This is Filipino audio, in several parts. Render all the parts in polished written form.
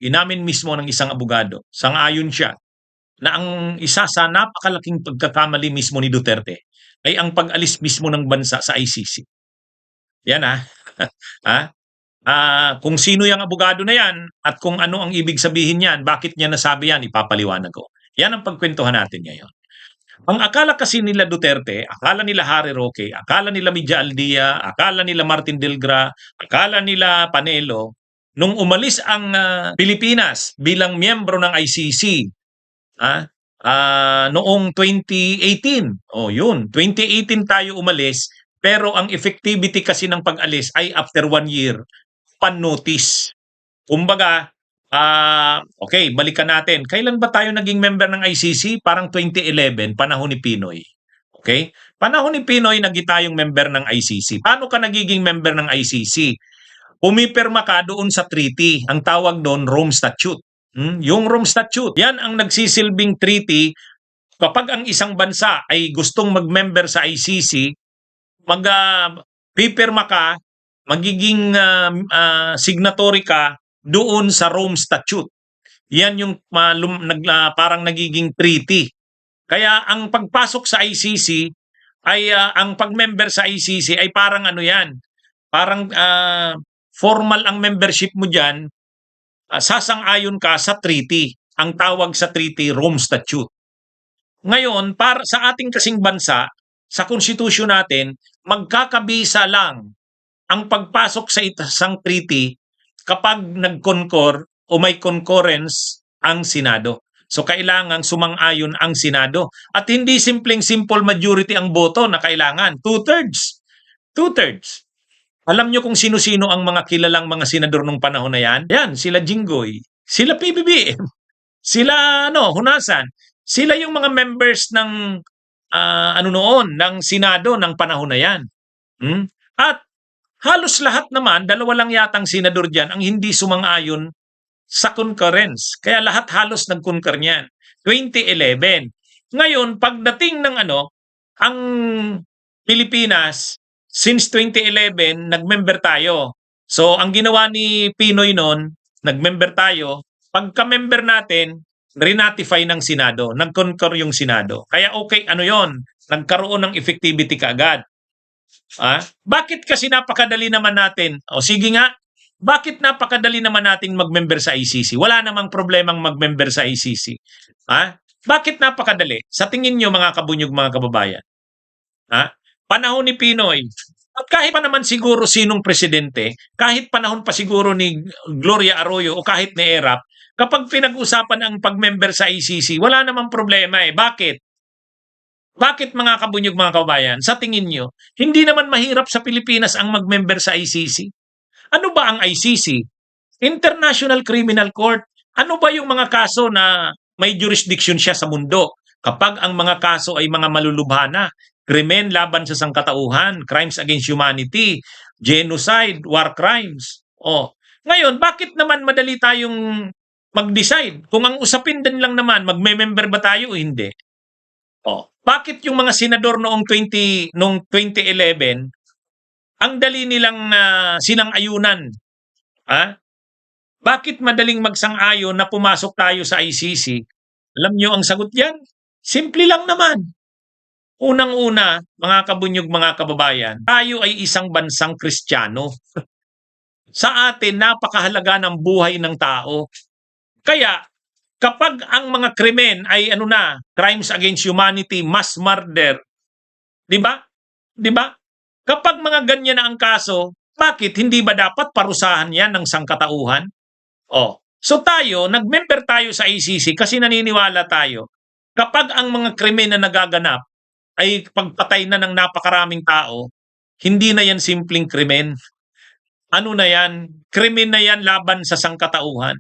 inamin mismo ng isang abogado, sang-ayon siya na ang isa sa napakalaking pagkakamali mismo ni Duterte ay ang pag-alis mismo ng bansa sa ICC. Yan ha? Kung sino yung abogado na yan at kung ano ang ibig sabihin niyan, bakit niya nasabi yan, ipapaliwanag ko. Yan ang pagkwentuhan natin ngayon. Ang akala kasi nila Duterte, akala nila Harry Roque, akala nila Media Aldia, akala nila Martin Delgra, akala nila Panelo, nung umalis ang Pilipinas bilang miyembro ng ICC, noong 2018, yun, 2018 tayo umalis, pero ang effectivity kasi ng pag-alis ay after 1 year, pan-notice. Kumbaga, okay, balikan natin. Kailan ba tayo naging member ng ICC? Parang 2011, panahon ni Pinoy. Okay? Panahon ni Pinoy, naging tayong member ng ICC. Paano ka nagiging member ng ICC? Pumipirma ka doon sa treaty. Ang tawag doon, Rome Statute. Yung Rome Statute, yan ang nagsisilbing treaty kapag ang isang bansa ay gustong mag-member sa ICC, pipirma ka, magiging signatory ka doon sa Rome Statute. Yan yung parang nagiging treaty. Kaya ang pagpasok sa ICC ay ang pag-member sa ICC ay parang ano yan, parang formal ang membership mo diyan, sasang-ayon ka sa treaty. Ang tawag sa treaty, Rome Statute. Ngayon, para sa ating kasing bansa, sa konstitusyon natin, magkakabisa lang ang pagpasok sa isang treaty kapag nag-concur o may concurrence ang Senado. So kailangan sumang-ayon ang Senado. At hindi simple majority ang boto na kailangan. Two-thirds. Two-thirds. Alam nyo kung sino-sino ang mga kilalang mga senador nung panahon na yan? Yan, sila Jinggoy, sila PBBM, sila Hunasan. Sila yung mga members ng noon, ng Senado ng panahon na yan. At halos lahat naman, dalawa lang yatang senador dyan ang hindi sumang-ayon sa concurrence. Kaya lahat halos nag-concur niyan. 2011. Ngayon, pagdating ng ang Pilipinas, since 2011, nag-member tayo. So, ang ginawa ni Pinoy noon, nag-member tayo. Pagka-member natin, renotify ng Senado. Nag-concur yung Senado. Kaya okay, yon? Nagkaroon ng effectivity kaagad. Bakit kasi napakadali naman natin? Sige nga, bakit napakadali naman natin mag-member sa ICC? Wala namang problemang mag-member sa ICC. Bakit napakadali? Sa tingin nyo mga kabunyog, mga kababayan? Panahon ni Pinoy, at kahit pa naman siguro sinong presidente, kahit panahon pa siguro ni Gloria Arroyo o kahit ni Erap, kapag pinag-usapan ang pag-member sa ICC, wala namang problema . Bakit? Bakit mga kabunyog, mga kababayan? Sa tingin nyo, hindi naman mahirap sa Pilipinas ang mag-member sa ICC? Ano ba ang ICC? International Criminal Court. Ano ba yung mga kaso na may jurisdiction siya sa mundo? Kapag ang mga kaso ay mga malulubhana, krimen laban sa sangkatauhan, crimes against humanity, genocide, war crimes. Ngayon, bakit naman madali tayong mag-decide? Kung ang usapin din lang naman, magme-member ba tayo o hindi? Bakit yung mga senador noong 2011, ang dali nilang sinang-ayunan? Bakit madaling magsang-ayon na pumasok tayo sa ICC? Alam nyo ang sagot yan? Simple lang naman. Unang-una, mga kabunyog, mga kababayan, tayo ay isang bansang Kristiyano. Sa atin, napakahalaga ng buhay ng tao. Kaya, kapag ang mga krimen ay crimes against humanity, mass murder, di ba? Di ba? Kapag mga ganyan na ang kaso, bakit hindi ba dapat parusahan yan ng sangkatauhan? So tayo, nag-member tayo sa ICC kasi naniniwala tayo, kapag ang mga krimen na nagaganap ay pagpatay na ng napakaraming tao, hindi na yan simpleng krimen. Ano na yan? Krimen na yan laban sa sangkatauhan.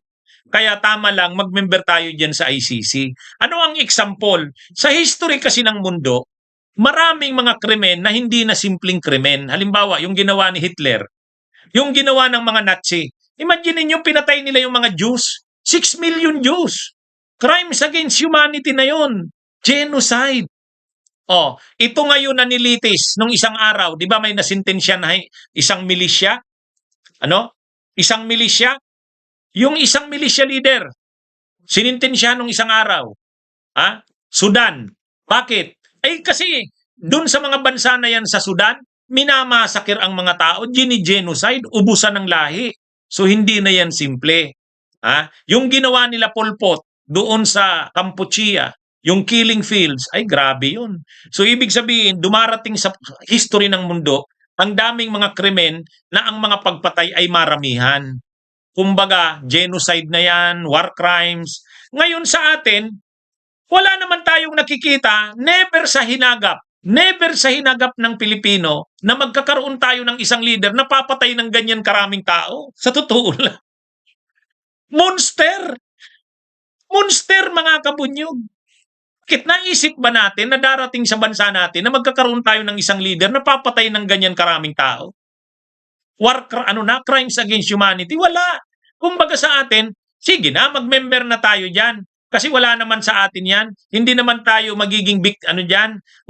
Kaya tama lang, mag-member tayo dyan sa ICC. Ano ang example? Sa history kasi ng mundo, maraming mga krimen na hindi na simpleng krimen. Halimbawa, yung ginawa ni Hitler, yung ginawa ng mga Nazi. Imagine niyo, pinatay nila yung mga Jews. 6 million Jews. Crimes against humanity na yon. Genocide. Ito ngayon na nilitis nung isang araw, di ba may nasintensya na isang milisya? Isang milisya? Yung isang militia leader, sinintensya nung isang araw. Sudan. Bakit? Ay kasi doon sa mga bansa na yan sa Sudan, minamasakir ang mga tao, gini-genocide, ubusan ng lahi. So hindi na yan simple. Yung ginawa nila Pol Pot doon sa Kampuchea, yung killing fields, ay grabe yun. So ibig sabihin, dumarating sa history ng mundo, ang daming mga krimen na ang mga pagpatay ay maramihan. Kumbaga, genocide na yan, war crimes. Ngayon sa atin, wala naman tayong nakikita, never sa hinagap ng Pilipino na magkakaroon tayo ng isang leader na papatay ng ganyan karaming tao. Sa totoo lang. Monster! Monster, mga kabunyog. Bakit naisip ba natin na darating sa bansa natin na magkakaroon tayo ng isang leader na papatay ng ganyan karaming tao? Crimes against humanity? Wala. Kumbaga sa atin, sige na, mag-member na tayo dyan. Kasi wala naman sa atin yan. Hindi naman tayo magiging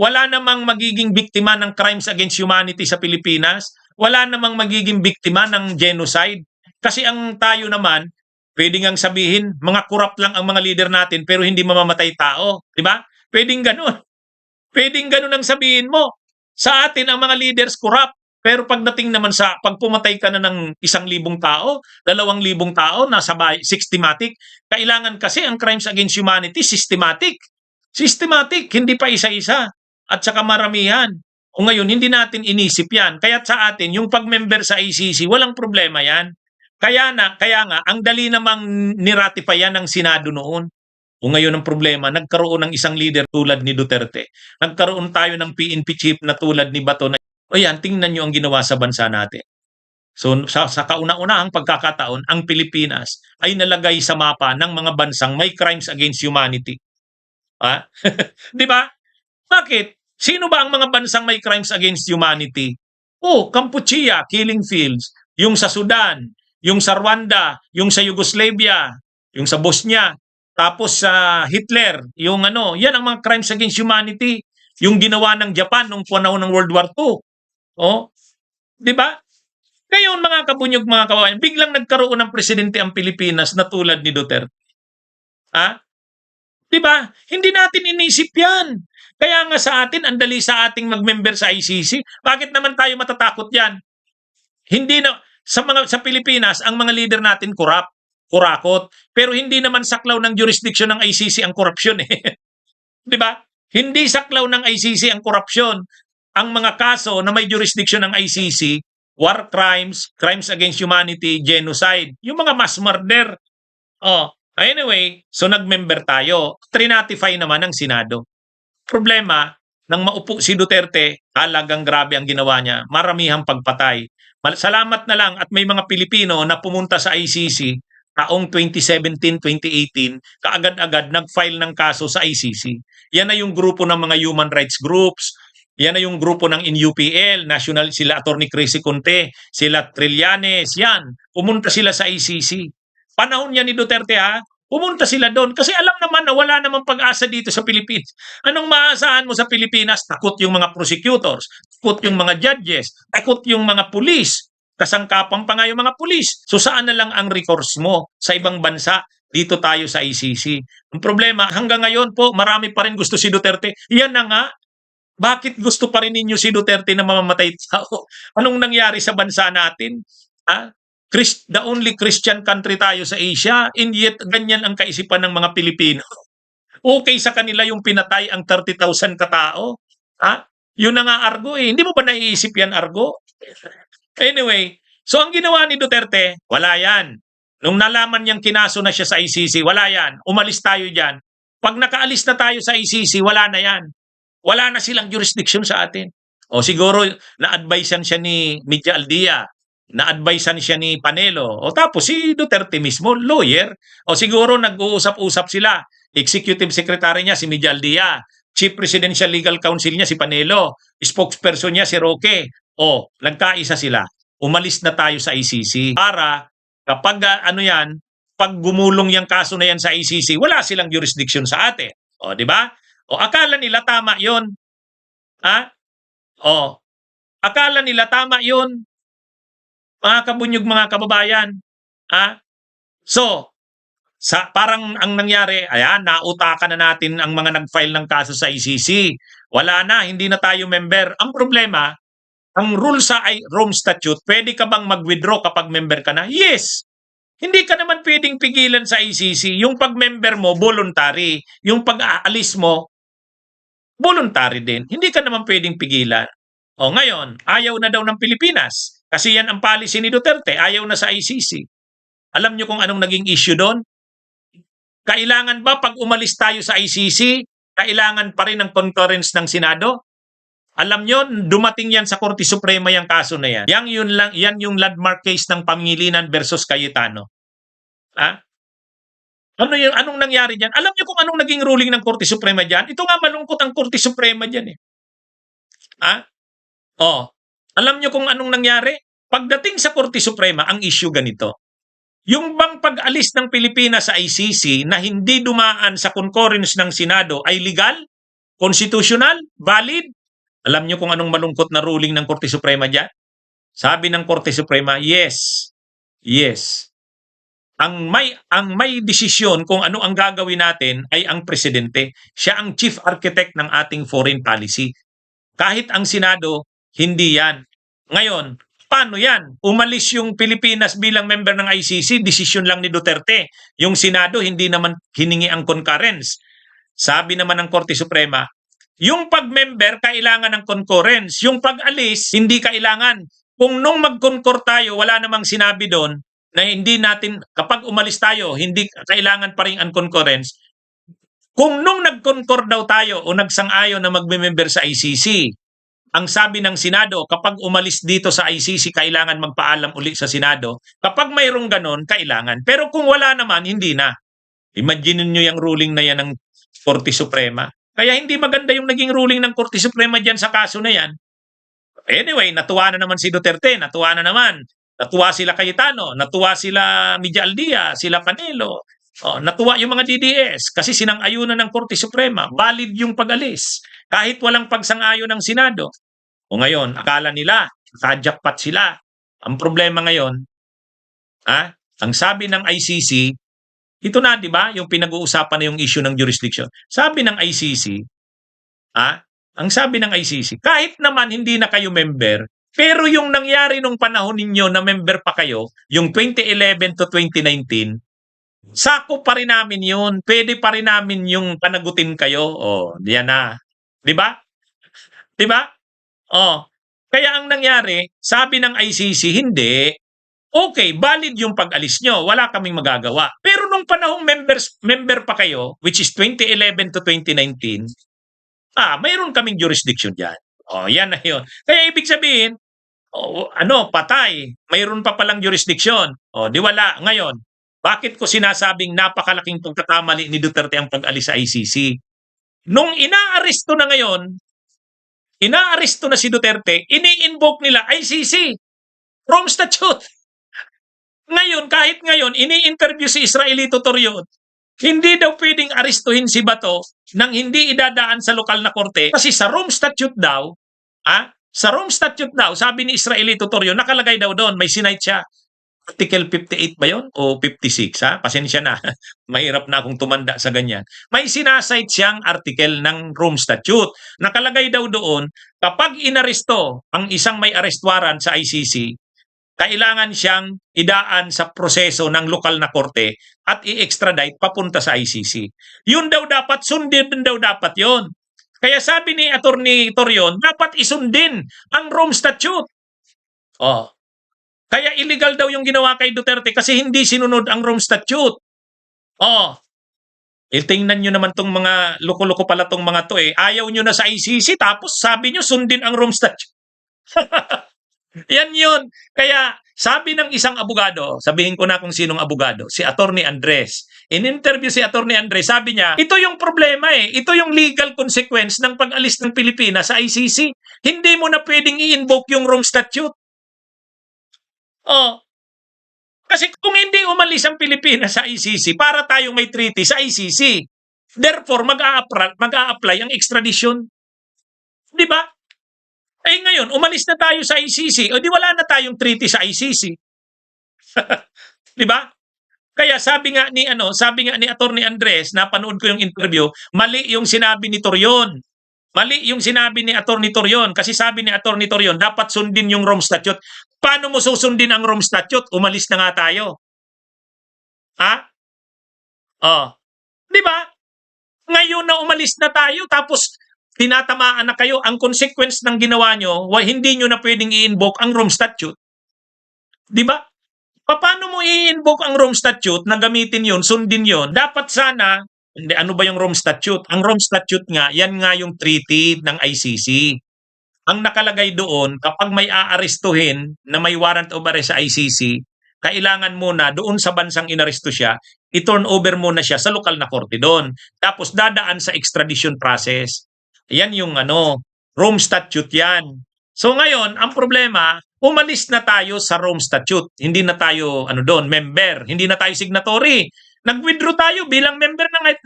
wala namang magiging biktima ng crimes against humanity sa Pilipinas. Wala namang magiging biktima ng genocide. Kasi ang tayo naman, pwede ngang sabihin, mga corrupt lang ang mga leader natin pero hindi mamamatay tao. Diba? Pwedeng ganun. Pwedeng ganun ang sabihin mo. Sa atin, ang mga leaders corrupt. Pero pagdating naman sa pag pumatay ka na ng 1,000 tao, 2,000 tao, nasa systematic, kailangan kasi ang crimes against humanity, systematic. Systematic, hindi pa isa-isa. At saka maramihan. O ngayon, hindi natin inisip yan. Kaya sa atin, yung pag-member sa ICC, walang problema yan. Kaya nga, ang dali namang niratify yan ng Senado noon. O ngayon ang problema, nagkaroon ng isang leader tulad ni Duterte. Nagkaroon tayo ng PNP chief na tulad ni Bato na o yan, tingnan nyo ang ginawa sa bansa natin. So sa kauna-unahang pagkakataon, ang Pilipinas ay nalagay sa mapa ng mga bansang may crimes against humanity. Di ba? Bakit? Sino ba ang mga bansang may crimes against humanity? Kampuchea, killing fields. Yung sa Sudan, yung sa Rwanda, yung sa Yugoslavia, yung sa Bosnia, tapos sa Hitler, yung yan ang mga crimes against humanity. Yung ginawa ng Japan nung panahon ng World War II. Di ba? Ngayon mga kabunyog, mga kababayan, biglang nagkaroon ng presidente ang Pilipinas na tulad ni Duterte. Di ba? Hindi natin inisip yan. Kaya nga sa atin, ang dali sa ating mag-member sa ICC. Bakit naman tayo matatakot yan? Hindi na, sa Pilipinas, ang mga leader natin kurakot. Pero hindi naman saklaw ng jurisdiction ng ICC ang korupsyon eh. Di ba? Hindi saklaw ng ICC ang korupsyon. Ang mga kaso na may jurisdiction ng ICC, war crimes, crimes against humanity, genocide, yung mga mass murder. Anyway, so nag-member tayo. Trinatify naman ng Senado. Problema, nang maupo si Duterte, talagang grabe ang ginawa niya. Maramihang pagpatay. Salamat na lang at may mga Pilipino na pumunta sa ICC taong 2017, 2018, kaagad-agad nag-file ng kaso sa ICC. Yan na yung grupo ng mga human rights groups. Yan na yung grupo ng NUPL, National, sila Attorney Crisy Conte, sila Trillanes, yan. Pumunta sila sa ICC. Panahon niya ni Duterte pumunta sila doon. Kasi alam naman na wala namang pag-asa dito sa Pilipinas. Anong maasahan mo sa Pilipinas? Takot yung mga prosecutors, takot yung mga judges, takot yung mga pulis. Kasangkapan pa nga yung mga pulis. So saan na lang ang recourse mo sa ibang bansa? Dito tayo sa ICC. Ang problema, hanggang ngayon po, marami pa rin gusto si Duterte. Yan na nga. Bakit gusto pa rin ninyo si Duterte na mamamatay tao? Anong nangyari sa bansa natin? The only Christian country tayo sa Asia, and yet ganyan ang kaisipan ng mga Pilipino. Okay sa kanila yung pinatay ang 30,000 katao? Yun na nga argo eh. Hindi mo ba naiisip yan argo? Anyway, so ang ginawa ni Duterte, wala yan. Nung nalaman niyang kinaso na siya sa ICC, wala yan. Umalis tayo dyan. Pag nakaalis na tayo sa ICC, wala na yan. Wala na silang jurisdiction sa atin. O siguro, na-advisean siya ni Midja Aldia, na-advisean siya ni Panelo, o tapos si Duterte mismo, lawyer, o siguro nag-uusap-usap sila. Executive Secretary niya si Midja Aldia, Chief Presidential Legal Counsel niya si Panelo, spokesperson niya si Roque. O, nagkaisa sila. Umalis na tayo sa ICC para kapag pag gumulong yung kaso na yan sa ICC, wala silang jurisdiction sa atin. O, di ba? O akala nila tama 'yon. Akala nila tama 'yon. Mga kabunyog, mga kababayan. So, parang ang nangyari, ayan, nautakan na natin ang mga nag-file ng kaso sa ICC. Wala na, hindi na tayo member. Ang problema, ang rule sa Rome Statute, pwede ka bang mag-withdraw kapag member ka na? Yes. Hindi ka naman pwedeng pigilan sa ICC. Yung pag-member mo, voluntary. Yung pag-aalis mo, voluntary din. Hindi ka naman pwedeng pigilan. O ngayon, ayaw na daw ng Pilipinas. Kasi yan ang policy ni Duterte. Ayaw na sa ICC. Alam nyo kung anong naging issue doon? Kailangan ba pag umalis tayo sa ICC, kailangan pa rin ng concurrence ng Senado? Alam nyo, dumating yan sa Korte Suprema yung kaso na yan. Yan yung landmark case ng Pangilinan versus Cayetano. Ha? Anong nangyari diyan? Alam niyo kung anong naging ruling ng Korte Suprema diyan? Ito nga malungkot ang Korte Suprema diyan eh. Ha? Oh. Alam niyo kung anong nangyari? Pagdating sa Korte Suprema, ang issue ganito. Yung bang pag-alis ng Pilipinas sa ICC na hindi dumaan sa concurrence ng Senado ay legal? Constitutional? Valid? Alam niyo kung anong malungkot na ruling ng Korte Suprema diyan? Sabi ng Korte Suprema, yes. Yes. Ang may desisyon kung ano ang gagawin natin ay ang presidente. Siya ang chief architect ng ating foreign policy. Kahit ang Senado, hindi yan. Ngayon, paano yan? Umalis yung Pilipinas bilang member ng ICC, desisyon lang ni Duterte. Yung Senado, hindi naman hiningi ang concurrence. Sabi naman ng Korte Suprema, yung pag-member, kailangan ng concurrence. Yung pag-alis, hindi kailangan. Kung nung mag-concur tayo, wala namang sinabi doon, na hindi natin, kapag umalis tayo, hindi kailangan pa rin ang concurrence. Kung nung nag-concur daw tayo o nagsang-ayon na magme-member sa ICC, ang sabi ng Senado, kapag umalis dito sa ICC, kailangan magpaalam uli sa Senado. Kapag mayroong ganon, kailangan. Pero kung wala naman, hindi na. Imagine nyo yung ruling na yan ng Korte Suprema. Kaya hindi maganda yung naging ruling ng Korte Suprema dyan sa kaso na yan. Anyway, natuwa na naman si Duterte, natuwa na naman. Natuwa sila Cayetano, natuwa sila Media Aldia, sila Panelo. Natuwa yung mga DDS kasi sinang-ayunan ng Korte Suprema. Valid yung pag-alis. Kahit walang pagsang-ayon ng Senado. O ngayon, akala nila, kajakpat sila. Ang problema ngayon, ang sabi ng ICC, ito na, di ba, yung pinag-uusapan na yung issue ng jurisdiction. Sabi ng ICC, ang sabi ng ICC, kahit naman hindi na kayo member, pero yung nangyari nung panahon ninyo na member pa kayo, yung 2011 to 2019, sako pa rin namin yun. Pwede pa rin namin yung panagutin kayo. Diyan na. Di ba? Di ba? Kaya ang nangyari, sabi ng ICC, hindi. Okay, valid yung pag-alis nyo. Wala kaming magagawa. Pero nung panahong member pa kayo, which is 2011 to 2019, mayroon kaming jurisdiction dyan. Yan na yun. Kaya ibig sabihin, patay. Mayroon pa palang jurisdiction. Di wala. Ngayon, bakit ko sinasabing napakalaking pagkakamali ni Duterte ang pag-alis sa ICC? Nung inaaresto na ngayon, inaaresto na si Duterte, ini-invoke nila ICC, Rome Statute. Ngayon, kahit ngayon, ini-interview si Israelito Torion, hindi daw pwedeng arestuhin si Bato nang hindi idadaan sa lokal na korte kasi sa Rome Statute daw, sa Rome Statute daw, sabi ni Israelito Torion, nakalagay daw doon, may sinite siya. Article 58 ba yun? O 56, Pasensya na. Mahirap na akong tumanda sa ganyan. May sinasite siyang article ng Rome Statute. Nakalagay daw doon, kapag inaresto ang isang may arrest warrant sa ICC, kailangan siyang idaan sa proseso ng lokal na korte at i-extradite papunta sa ICC. Yun daw dapat, sundin daw dapat yun. Kaya sabi ni Attorney Torion, dapat isundin ang Rome Statute. Kaya illegal daw yung ginawa kay Duterte kasi hindi sinunod ang Rome Statute. Tingnan nyo naman tong mga loko-loko pala tong mga to eh. Ayaw nyo na sa ICC tapos sabi nyo sundin ang Rome Statute. Yan yun. Kaya sabi ng isang abogado, sabihin ko na kung sinong abogado, si Attorney Andres. In-interview si Attorney Andres, sabi niya, ito yung problema eh. Ito yung legal consequence ng pag-alis ng Pilipinas sa ICC. Hindi mo na pwedeng i-invoke yung Rome Statute. Kasi kung hindi umalis ang Pilipinas sa ICC, para tayong may treaty sa ICC, therefore mag-a-apply ang extradition. Di ba? Ngayon, umalis na tayo sa ICC, o di wala na tayong treaty sa ICC. Di ba? Kaya sabi nga ni Attorney Andres, napanood ko yung interview, mali yung sinabi ni Torion. Mali yung sinabi ni Attorney Torion kasi sabi ni Attorney Torion dapat sundin yung Rome Statute. Paano mo susundin ang Rome Statute? Umalis na nga tayo. Ha? Oh. 'Di ba? Ngayon na umalis na tayo tapos tinatamaan na kayo. Ang consequence ng ginawa nyo, hindi nyo na pwedeng i-invoke ang Rome Statute. 'Di ba? Paano mo i-invoke ang Rome Statute na gamitin yon, sundin yon? Dapat sana, hindi, ano ba yung Rome Statute? Ang Rome Statute nga, yan nga yung treaty ng ICC. Ang nakalagay doon, kapag may aarestuhin na may warrant of arrest sa ICC, kailangan muna doon sa bansang inaresto siya, i-turn over muna siya sa lokal na korte doon. Tapos dadaan sa extradition process. Yan yung Rome Statute yan. So ngayon, ang problema, umalis na tayo sa Rome Statute. Hindi na tayo doon, member, hindi na tayo signatory. Nag-withdraw tayo bilang member ng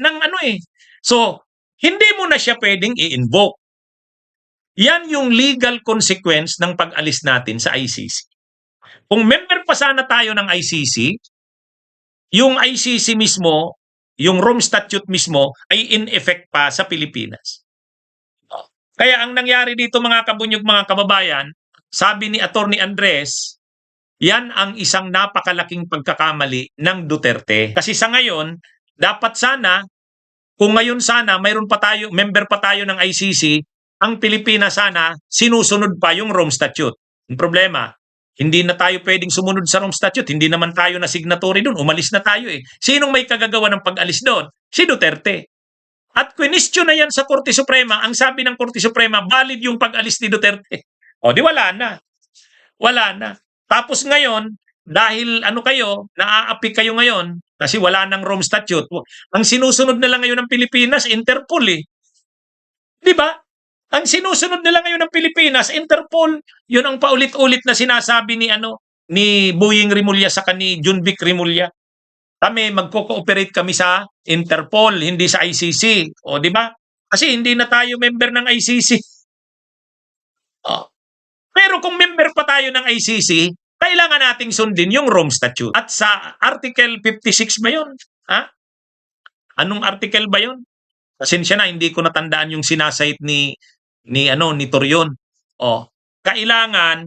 So, hindi mo na siya pwedeng i-invoke. Yan yung legal consequence ng pag-alis natin sa ICC. Kung member pa sana tayo ng ICC, yung ICC mismo, yung Rome Statute mismo ay in effect pa sa Pilipinas. Kaya ang nangyari dito mga kabunyog, mga kababayan, sabi ni Attorney Andres, yan ang isang napakalaking pagkakamali ng Duterte. Kasi sa ngayon, dapat sana, kung ngayon sana mayroon pa tayo, member pa tayo ng ICC, ang Pilipinas sana sinusunod pa yung Rome Statute. Ang problema, hindi na tayo pwedeng sumunod sa Rome Statute, hindi naman tayo na signatory doon, umalis na tayo eh. Sinong may kagagawa ng pag-alis doon? Si Duterte. At question na yan sa Korte Suprema, ang sabi ng Korte Suprema, valid yung pag-alis ni Duterte. O di wala na. Wala na. Tapos ngayon, dahil naaapi kayo ngayon, kasi wala nang Rome Statute, ang sinusunod nila ngayon ng Pilipinas, Interpol eh. Di ba? Ang sinusunod nila ngayon ng Pilipinas, Interpol, yun ang paulit-ulit na sinasabi ni Boying Rimulya sa ni Junvic Rimulya. Kami, magko-cooperate kami sa Interpol, hindi sa ICC. O, di ba? Kasi hindi na tayo member ng ICC. O. Pero kung member pa tayo ng ICC, kailangan nating sundin yung Rome Statute. At sa Article 56 ba yun? Ha? Anong article ba yun? Pasensya na, hindi ko natandaan yung sinasite ni Torion. O, kailangan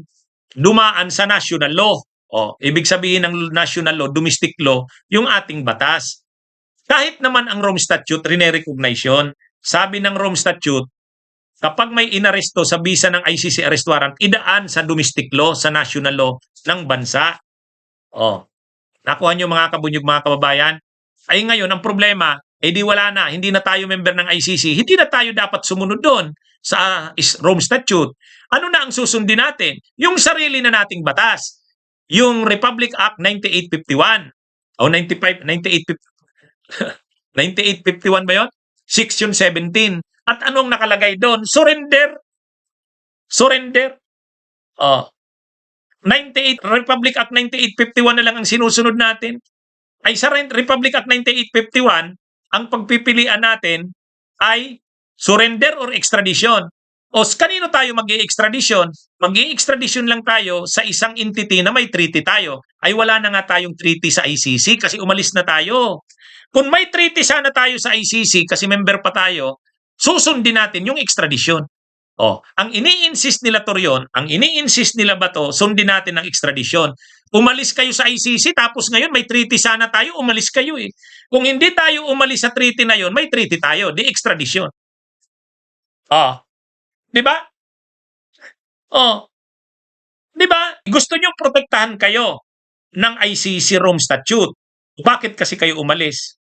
dumaan sa national law. O, ibig sabihin ng national law, domestic law, yung ating batas. Kahit naman ang Rome Statute, rine-recognize yun. Sabi ng Rome Statute, kapag may inaresto sa bisa ng ICC arrest warrant, idaan sa domestic law, sa national law ng bansa. O, nakuha nyo mga kabunyog, mga kababayan? Ay ngayon, ang problema, di wala na, hindi na tayo member ng ICC, hindi na tayo dapat sumunod doon sa Rome Statute. Ano na ang susundin natin? Yung sarili na nating batas. Yung Republic Act 9851 o 9851 ba yun? Section 17. At anong nakalagay doon? Surrender. Surrender. Republic Act 9851 na lang ang sinusunod natin. Ay sa Republic Act 9851, ang pagpipilian natin ay surrender or extradition. O kanino tayo mag-i-extradition? Mag-i-extradition lang tayo sa isang entity na may treaty tayo. Ay wala na nga tayong treaty sa ICC kasi umalis na tayo. Kung may treaty sana tayo sa ICC kasi member pa tayo, susundin natin yung extradition. Ang ini-insist nila Torion, ang ini-insist nila Bato, sundin natin ang extradition. Umalis kayo sa ICC tapos ngayon may treaty sana tayo, umalis kayo eh. Kung hindi tayo umalis sa treaty na yon, may treaty tayo, di extradition. Di ba? Di ba? Gusto nyo protektahan kayo ng ICC Rome Statute. Bakit kasi kayo umalis?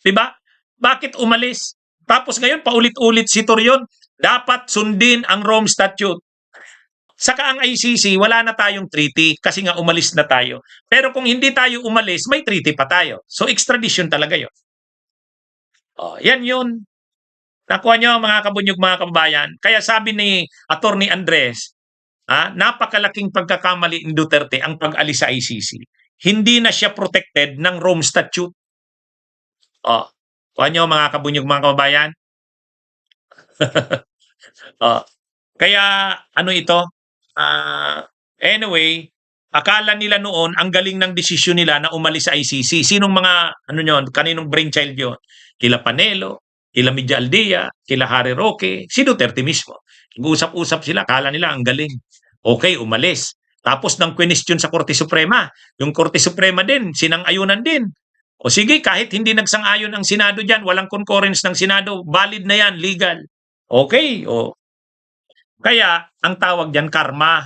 Di ba? Bakit umalis? Tapos ngayon paulit-ulit si Torion, dapat sundin ang Rome Statute. Saka ang ICC, wala na tayong treaty kasi nga umalis na tayo. Pero kung hindi tayo umalis, may treaty pa tayo. So extradition talaga yun. Yan yun. Nakuha nyo mga kabunyog, mga kababayan. Kaya sabi ni Attorney Andres, napakalaking pagkakamali ni Duterte ang pag-alis sa ICC. Hindi na siya protected ng Rome Statute. Kuha nyo mga kabunyog, mga kababayan. Kaya ano ito? Anyway, Akala nila noon ang galing ng desisyon nila na umalis sa ICC. Sinong mga ano yon, kaninong brainchild yon? Kila Panelo, kila Media Aldea, kila Harry Roque, si Duterte mismo. Nag-usap-usap sila, akala nila ang galing. Okay, umalis. Tapos nang question sa Korte Suprema, yung Korte Suprema din, sinang-ayunan din. O sige, kahit hindi nagsang-ayon ang Senado diyan, walang concurrence ng Senado, valid na yan, legal. Okay, o. Kaya, ang tawag diyan, karma.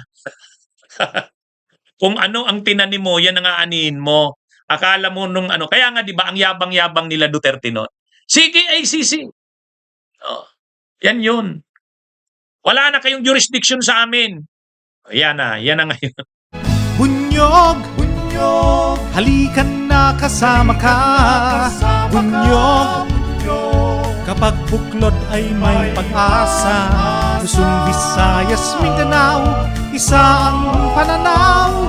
Kung ano ang tinanim mo, yan ang aanihin mo. Akala mo nung ano, kaya nga 'di ba ang yabang-yabang nila Duterte noon. Sige ICC. Oh, yan 'yun. Wala na kayong jurisdiction sa amin. Yan na ngayon. Bunyog, bunyog, halikan na kasama ka. Bunyog, kapag buklod ay may pag-asa. Luzon, Visayas, Mindanao, isa ang pananaw.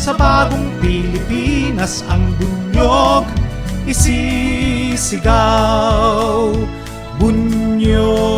Sa bagong Pilipinas ang bunyog isisigaw. Bunyog.